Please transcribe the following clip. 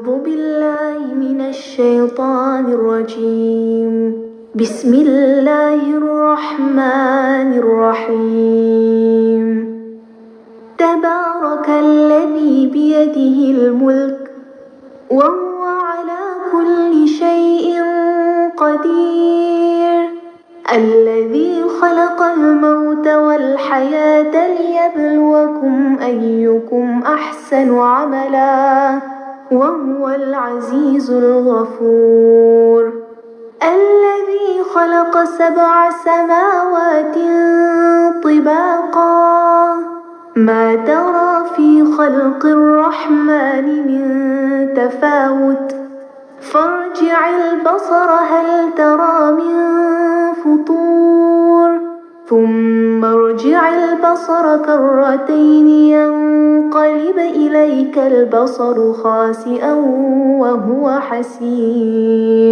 أعوذ بالله من الشيطان الرجيم. بسم الله الرحمن الرحيم. تبارك الذي بيده الملك وهو على كل شيء قدير، الذي خلق الموت والحياة ليبلوكم أيكم أحسن عملا وهو العزيز الغفور. الذي خلق 7 سماوات طباقا ما ترى في خلق الرحمن من تفاوت فارجع البصر هل ترى من فطور ثم ارجع البصر كرتين ينقلب إليك البصر خاسئا وهو حسير